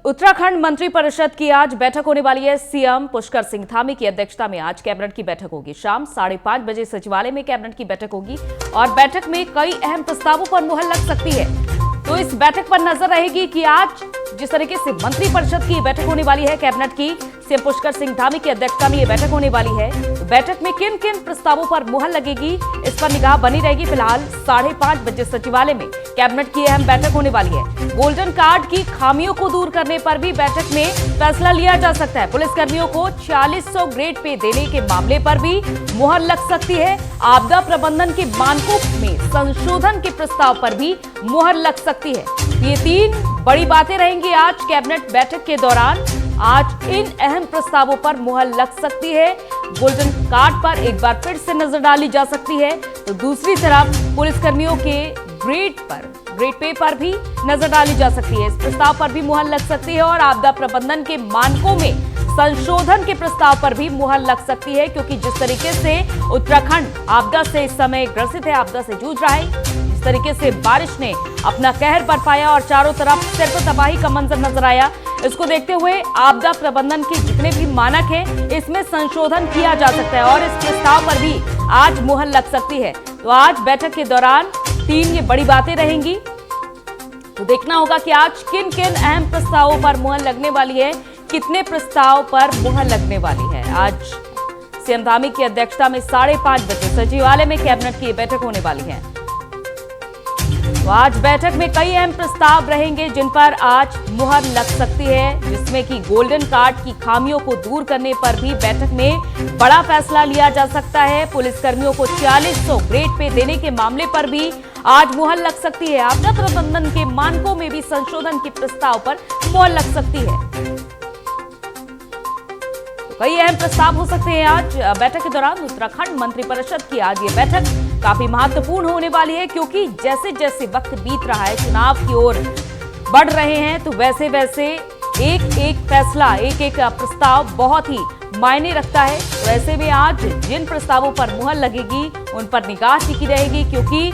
उत्तराखंड मंत्रिपरिषद की आज बैठक होने वाली है। सीएम पुष्कर सिंह धामी की अध्यक्षता में आज कैबिनेट की बैठक होगी। शाम 5:30 बजे सचिवालय में कैबिनेट की बैठक होगी और बैठक में कई अहम प्रस्तावों पर मुहर लग सकती है। तो इस बैठक पर नजर रहेगी कि आज जिस तरीके से मंत्रिपरिषद की बैठक होने वाली है कैबिनेट की, सीएम पुष्कर सिंह धामी की अध्यक्षता में यह बैठक होने वाली है। तो बैठक में किन किन प्रस्तावों पर मुहर लगेगी, इस पर निगाह बनी रहेगी। फिलहाल 5:30 बजे सचिवालय में कैबिनेट की अहम बैठक होने वाली है। गोल्डन कार्ड की खामियों को दूर करने पर भी बैठक में फैसला लिया जा सकता है। पुलिसकर्मियों को 4600 ग्रेड पे देने के मामले पर भी मुहर लग सकती है। आपदा प्रबंधन के मानकों में संशोधन के प्रस्ताव पर भी मुहर लग सकती है। ये 3 बड़ी बातें रहेंगी आज कैबिनेट बैठक के दौरान। आज इन अहम प्रस्तावों पर मुहर लग सकती है। गोल्डन कार्ड पर एक बार फिर से नजर डाली जा सकती है, तो दूसरी तरफ पुलिसकर्मियों के ग्रेड पे पर भी नजर डाली जा सकती है। इस प्रस्ताव पर भी मुहर लग सकती है और आपदा प्रबंधन के मानकों में संशोधन के प्रस्ताव पर भी मुहर लग सकती है, क्योंकि जिस तरीके से उत्तराखंड आपदा से इस समय ग्रसित है, आपदा से जूझ रहा है, जिस तरीके से बारिश ने अपना कहर बरपाया और चारों तरफ सिर्फ तबाही का मंजर नजर आया, इसको देखते हुए आपदा प्रबंधन के जितने भी मानक हैं इसमें संशोधन किया जा सकता है और इस प्रस्ताव पर भी आज मुहर लग सकती है। तो आज बैठक के दौरान 3 ये बड़ी बातें रहेंगी। तो देखना होगा कि आज किन किन अहम प्रस्तावों पर मुहर लगने वाली है, कितने प्रस्ताव पर मुहर लगने वाली है। आज सीएम धामी की अध्यक्षता में 5:30 बजे सचिवालय में कैबिनेट की बैठक होने वाली है। तो आज बैठक में कई अहम प्रस्ताव रहेंगे जिन पर आज मुहर लग सकती है, जिसमें कि गोल्डन कार्ड की खामियों को दूर करने पर भी बैठक में बड़ा फैसला लिया जा सकता है। पुलिसकर्मियों को 4600 ग्रेड पे देने के मामले पर भी आज मुहर लग सकती है। आपदा प्रबंधन के मानकों में भी संशोधन के प्रस्ताव पर मुहर लग सकती है। कई अहम प्रस्ताव हो सकते हैं आज बैठक के दौरान। उत्तराखंड मंत्रिपरिषद की आज ये बैठक काफी महत्वपूर्ण होने वाली है, क्योंकि जैसे जैसे वक्त बीत रहा है, चुनाव की ओर बढ़ रहे हैं, तो वैसे वैसे एक एक फैसला, एक एक प्रस्ताव बहुत ही मायने रखता है। तो ऐसे में आज जिन प्रस्तावों पर मुहर लगेगी उन पर निगाह टिकी रहेगी, क्योंकि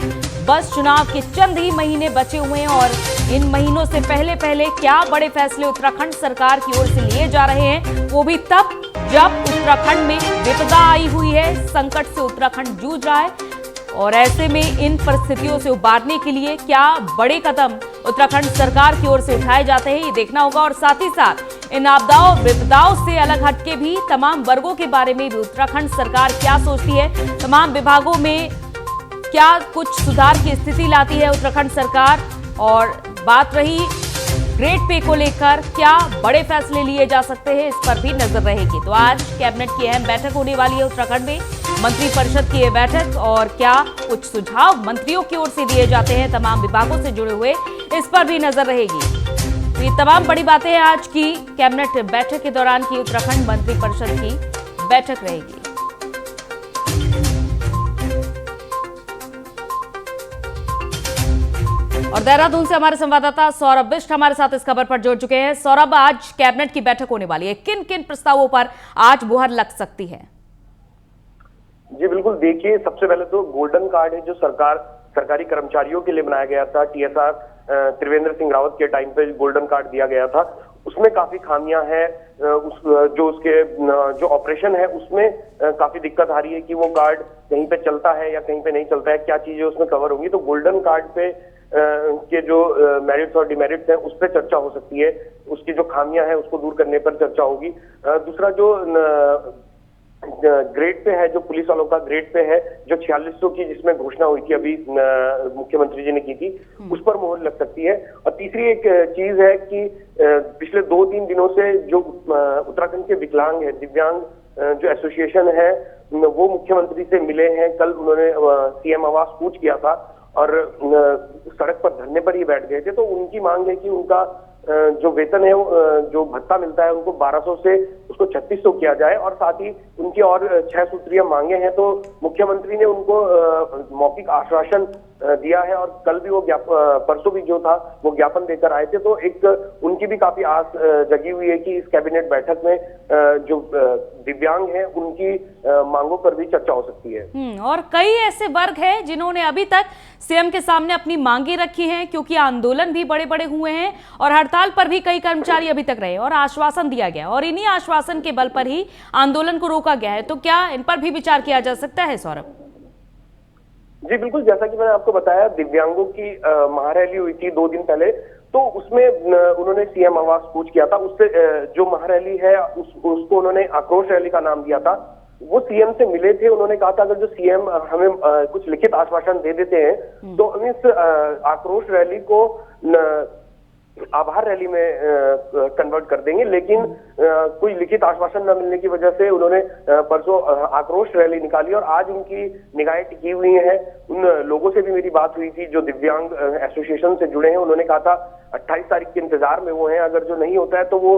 बस चुनाव के चंद ही महीने बचे हुए हैं और इन महीनों से पहले क्या बड़े फैसले उत्तराखंड सरकार की ओर से लिए जा रहे हैं, वो भी तब जब उत्तराखंड में विपदा आई हुई है, संकट से उत्तराखंड जूझ रहा है। और ऐसे में इन परिस्थितियों से उबारने के लिए क्या बड़े कदम उत्तराखंड सरकार की ओर से उठाए जाते हैं, ये देखना होगा। और साथ ही साथ इन आपदाओं विपदाओं से अलग हटके भी तमाम वर्गों के बारे में भी उत्तराखंड सरकार क्या सोचती है, तमाम विभागों में क्या कुछ सुधार की स्थिति लाती है उत्तराखंड सरकार, और बात रही ग्रेड पे को लेकर क्या बड़े फैसले लिए जा सकते हैं, इस पर भी नजर रहेगी। तो आज कैबिनेट की अहम बैठक होने वाली है उत्तराखंड में, मंत्रिपरिषद की यह बैठक, और क्या कुछ सुझाव मंत्रियों की ओर से दिए जाते हैं तमाम विभागों से जुड़े हुए, इस पर भी नजर रहेगी। तो ये तमाम बड़ी बातें आज की कैबिनेट बैठक के दौरान की उत्तराखंड मंत्रिपरिषद की बैठक रहेगी। और देहरादून से हमारे संवाददाता सौरभ बिष्ट हमारे साथ इस खबर पर जुड़ चुके हैं। सौरभ, आज कैबिनेट की बैठक होने वाली है, किन किन प्रस्तावों पर आज मुहर लग सकती है? जी बिल्कुल, देखिए सबसे पहले तो गोल्डन कार्ड है जो सरकारी कर्मचारियों के लिए बनाया गया था। टीएसआर त्रिवेंद्र सिंह रावत के टाइम पे गोल्डन कार्ड दिया गया था, उसमें काफी खामियां हैं। जो ऑपरेशन है उसमें काफी दिक्कत आ रही है कि वो कार्ड कहीं पे चलता है या कहीं पे नहीं चलता है, क्या चीजें उसमें कवर होंगी। तो गोल्डन कार्ड पे के जो मेरिट्स और डिमेरिट्स हैं उस पर चर्चा हो सकती है, उसकी जो खामियां हैं उसको दूर करने पर चर्चा होगी। दूसरा जो ग्रेड पे है, जो पुलिस वालों का ग्रेड पे है, जो 4600 की जिसमें घोषणा हुई थी अभी मुख्यमंत्री जी ने की थी, उस पर मुहर लग सकती है। और तीसरी एक चीज है कि पिछले 2-3 दिनों से जो उत्तराखंड के विकलांग है, दिव्यांग जो एसोसिएशन है, वो मुख्यमंत्री से मिले हैं। कल उन्होंने सीएम आवास कूच किया था और सड़क पर धरने पर ही बैठ गए थे। तो उनकी मांग है कि उनका जो वेतन है, जो भत्ता मिलता है उनको 1200 से उसको उसको 3600 किया जाए और साथ ही उनकी और 6 सूत्रीय मांगे हैं। तो मुख्यमंत्री ने उनको मौखिक आश्वासन दिया है और कल भी वो परसों भी जो था वो ज्ञापन देकर आए थे। तो एक उनकी भी काफी आस जगी हुई है कि इस कैबिनेट बैठक में जो दिव्यांग हैं उनकी मांगों पर भी चर्चा हो सकती है। और कई ऐसे वर्ग हैं जिन्होंने अभी तक सीएम के सामने अपनी मांगे रखी हैं, क्योंकि आंदोलन भी बड़े बड़े हुए हैं और हड़ताल पर भी कई कर्मचारी अभी तक रहे और आश्वासन दिया गया और इन्हीं आश्वासन के बल पर ही आंदोलन को रोका गया है। तो क्या इन पर भी विचार किया जा सकता है सौरभ? जी बिल्कुल, जैसा कि मैंने आपको बताया, दिव्यांगों की महारैली हुई थी 2 दिन पहले, तो उसमें उन्होंने सीएम आवास कूच किया था। उससे जो महारैली है उसको उन्होंने आक्रोश रैली का नाम दिया था। वो सीएम से मिले थे, उन्होंने कहा था अगर जो सीएम हमें कुछ लिखित आश्वासन दे देते हैं तो हम इस आक्रोश रैली को आभार रैली में कन्वर्ट कर देंगे। लेकिन कोई लिखित आश्वासन न मिलने की वजह से उन्होंने परसों आक्रोश रैली निकाली और आज उनकी निगाहें टिकी हुई हैं। उन लोगों से भी मेरी बात हुई थी जो दिव्यांग एसोसिएशन से जुड़े हैं। उन्होंने कहा था 28 तारीख के इंतजार में वो हैं, अगर जो नहीं होता है तो वो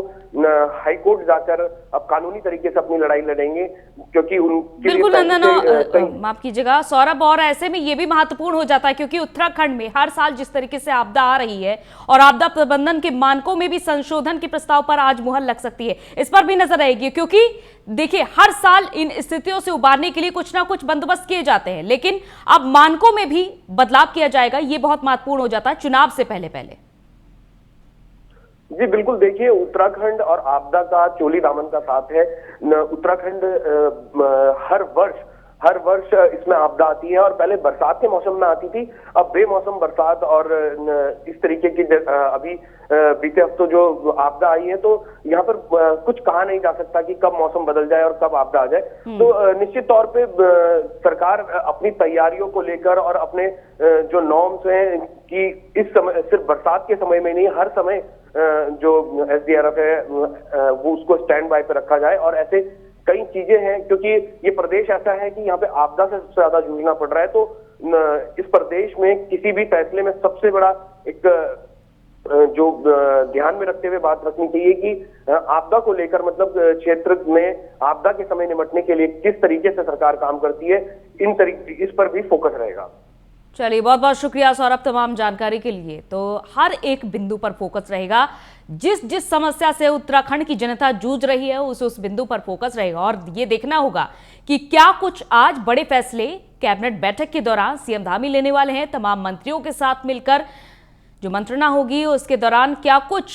हाई कोर्ट जाकर अब कानूनी तरीके से अपनी लड़ाई लड़ेंगे, क्योंकि उनके बिल्कुल नंदन, माफ कीजिएगा सौरभ, और ऐसे में ये भी महत्वपूर्ण हो जाता है क्योंकि उत्तराखंड में हर साल जिस तरीके से आपदा आ रही है और आपदा प्रबंधन के मानकों में भी संशोधन के प्रस्ताव पर आज मुहर लग सकती है। इस पर भी नजर रहेगी, क्योंकि देखिए हर साल इन स्थितियों से उबारने के लिए कुछ ना कुछ बंदोबस्त किए जाते हैं, लेकिन अब मानकों में भी बदलाव किया जाएगा। ये बहुत महत्वपूर्ण हो जाता है चुनाव से पहले। जी बिल्कुल, देखिए उत्तराखंड और आपदा का चोली दामन का साथ है। उत्तराखंड हर वर्ष इसमें आपदा आती है और पहले बरसात के मौसम में आती थी, अब बेमौसम बरसात और इस तरीके की अभी बीते हफ्तों जो आपदा आई है, तो यहाँ पर कुछ कहा नहीं जा सकता कि कब मौसम बदल जाए और कब आपदा आ जाए। तो निश्चित तौर पे सरकार अपनी तैयारियों को लेकर और अपने जो नॉर्म्स हैं कि इस समय सिर्फ बरसात के समय में नहीं, हर समय जो SDRF है वो उसको स्टैंड बाय पे रखा जाए। और ऐसे कई चीजें हैं, क्योंकि ये प्रदेश ऐसा है कि यहाँ पे आपदा से सबसे ज्यादा जूझना पड़ रहा है। तो इस प्रदेश में किसी भी फैसले में सबसे बड़ा एक जो ध्यान में रखते हुए बात रखनी चाहिए कि आपदा को लेकर, मतलब क्षेत्र में आपदा के समय निपटने के लिए किस तरीके से सरकार काम करती है, इस पर भी फोकस रहेगा। चलिए, बहुत बहुत शुक्रिया सौरभ तमाम जानकारी के लिए। तो हर एक बिंदु पर फोकस रहेगा, जिस समस्या से उत्तराखंड की जनता जूझ रही है उस बिंदु पर फोकस रहेगा और ये देखना होगा कि क्या कुछ आज बड़े फैसले कैबिनेट बैठक के दौरान सीएम धामी लेने वाले हैं। तमाम मंत्रियों के साथ मिलकर जो मंत्रणा होगी उसके दौरान क्या कुछ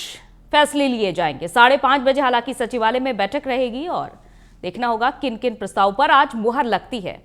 फैसले लिए जाएंगे। 5:30 बजे हालांकि सचिवालय में बैठक रहेगी और देखना होगा किन किन प्रस्ताव पर आज मुहर लगती है।